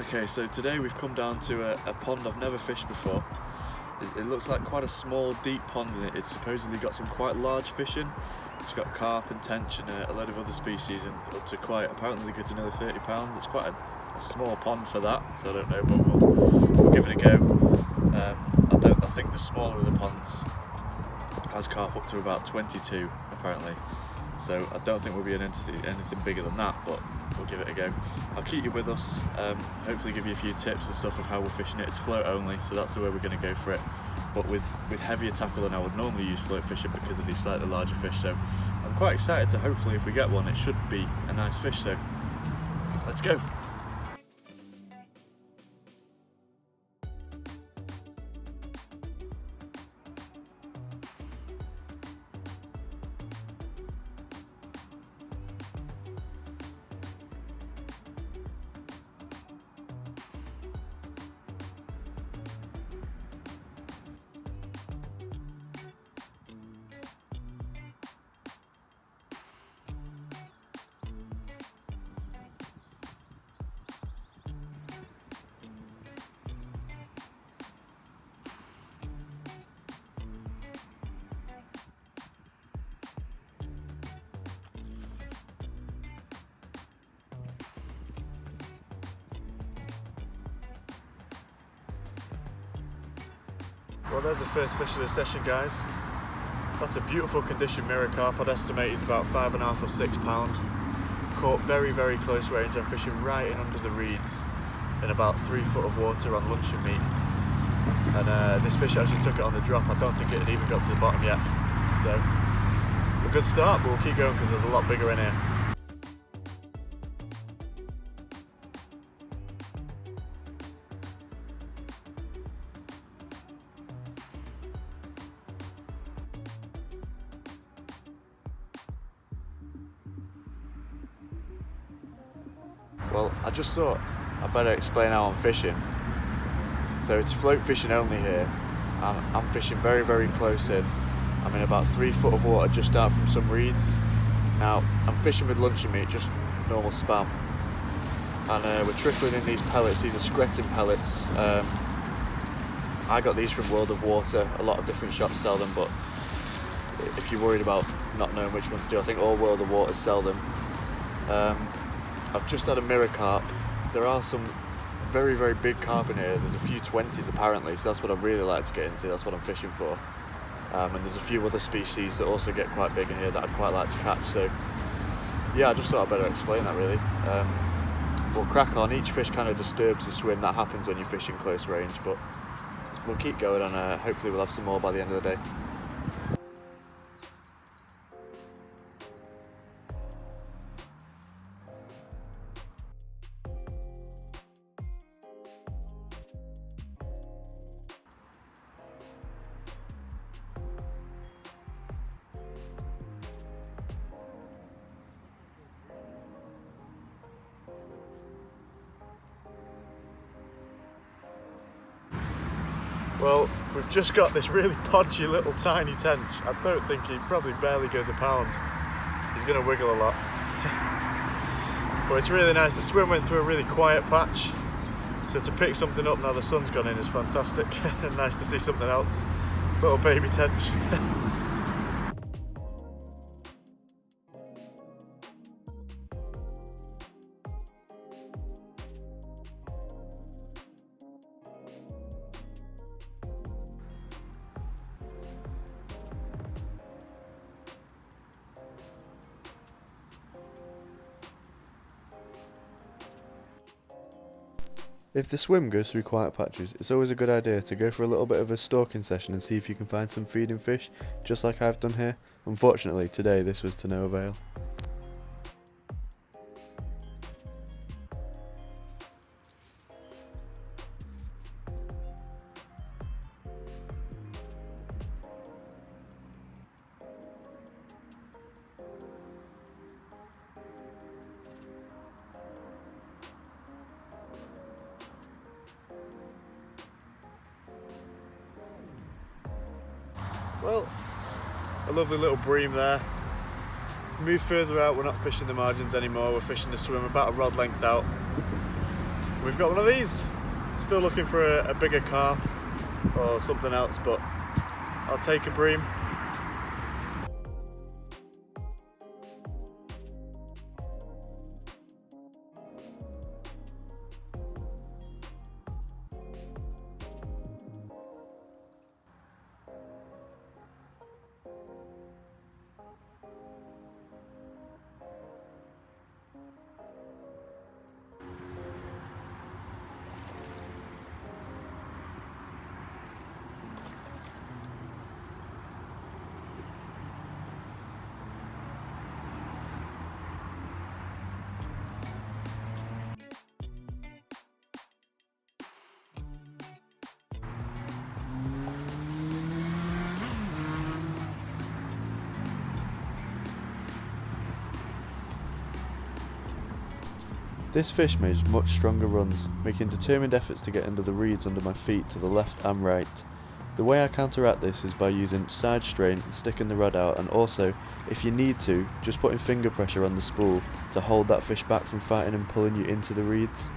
Okay, so today we've come down to a pond I've never fished before. It looks like quite a small, deep pond, and it's supposedly got some quite large fish in. It's got carp and tench and a load of other species, and up to quite, apparently they go to nearly 30 pounds. It's quite a small pond for that, so I don't know, but we'll give it a go. I think the smaller of the ponds has carp up to about 22 apparently, so I don't think we'll be in anything bigger than that, but we'll give it a go. I'll keep you with us, hopefully give you a few tips and stuff of how we're fishing it. It's float only, so that's the way we're going to go for it, but with heavier tackle than I would normally use float fishing because of these slightly larger fish. So I'm quite excited to, hopefully if we get one, it should be a nice fish, so let's go. Well, there's the first fish of the session, guys. That's a beautiful condition mirror carp. I'd estimate he's about 5.5 or 6 pound. Caught very, very close range. I'm fishing right in under the reeds in about 3 foot of water on luncheon meat. And this fish actually took it on the drop. I don't think it had even got to the bottom yet. So, a good start, but we'll keep going because there's a lot bigger in here. Well, I just thought I'd better explain how I'm fishing. So it's float fishing only here. I'm fishing very, very close in. I'm in about 3 foot of water just out from some reeds. Now, I'm fishing with luncheon meat, just normal spam. And we're trickling in these pellets. These are skretting pellets. I got these from World of Water. A lot of different shops sell them, but if you're worried about not knowing which ones to do, I think all World of Water sell them. I've just had a mirror carp. There are some very, very big carp in here. There's a few 20s apparently, so that's what I'd really like to get into. That's what I'm fishing for. And there's a few other species that also get quite big in here that I'd quite like to catch. So yeah, I just thought I'd better explain that really. We'll crack on. Each fish kind of disturbs the swim. That happens when you're fishing close range, but we'll keep going, and hopefully we'll have some more by the end of the day. Well, we've just got this really podgy little tiny tench. I don't think he probably barely goes a pound. He's going to wiggle a lot. But it's really nice. The swim went through a really quiet patch. So to pick something up now the sun's gone in is fantastic. Nice to see something else. Little baby tench. If the swim goes through quiet patches, it's always a good idea to go for a little bit of a stalking session and see if you can find some feeding fish, just like I've done here. Unfortunately, today this was to no avail. Well, a lovely little bream there. Move further out, we're not fishing the margins anymore, we're fishing the swim about a rod length out. we've got one of these. Still looking for a bigger carp or something else, but I'll take a bream. This fish makes much stronger runs, making determined efforts to get under the reeds under my feet to the left and right. The way I counteract this is by using side strain and sticking the rod out, and also, if you need to, just putting finger pressure on the spool to hold that fish back from fighting and pulling you into the reeds.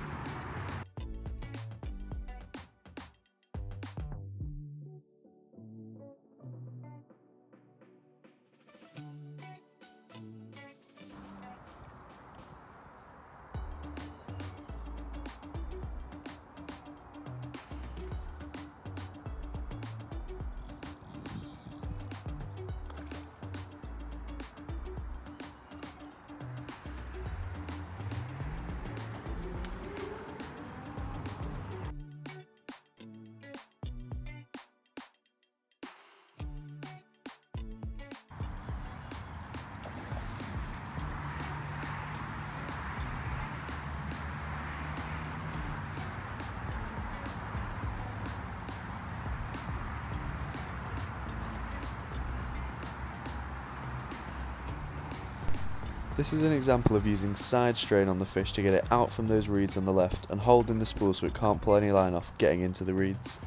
This is an example of using side strain on the fish to get it out from those reeds on the left and holding the spool so it can't pull any line off getting into the reeds.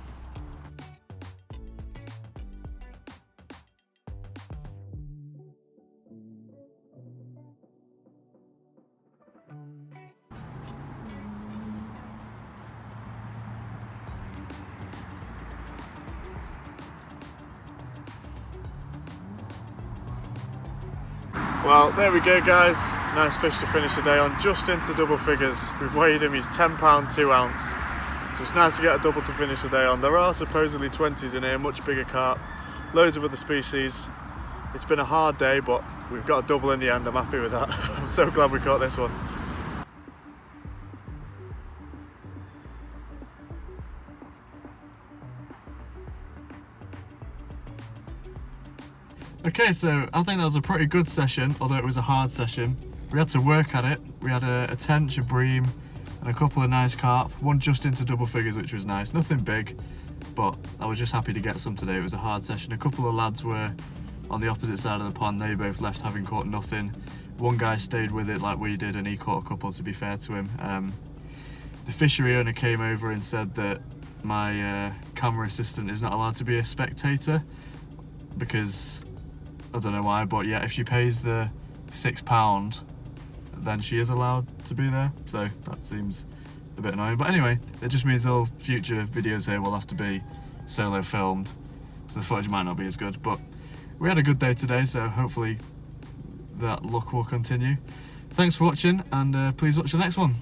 Well, there we go guys, nice fish to finish the day on, just into double figures. We've weighed him, he's £10 2 ounce, so it's nice to get a double to finish the day on. There are supposedly 20s in here, much bigger carp, loads of other species. It's been a hard day, but we've got a double in the end, I'm happy with that. I'm so glad we caught this one. Okay, so I think that was a pretty good session, although it was a hard session. We had to work at it. We had a tench, a bream, and a couple of nice carp. One just into double figures, which was nice. Nothing big, but I was just happy to get some today. It was a hard session. A couple of lads were on the opposite side of the pond. They both left having caught nothing. One guy stayed with it like we did, and he caught a couple, to be fair to him. The fishery owner came over and said that my camera assistant is not allowed to be a spectator because I don't know why, but yeah, if she pays the £6, then she is allowed to be there, so that seems a bit annoying. But anyway, it just means all future videos here will have to be solo filmed, so the footage might not be as good, but we had a good day today, so hopefully that luck will continue. Thanks for watching, and please watch the next one.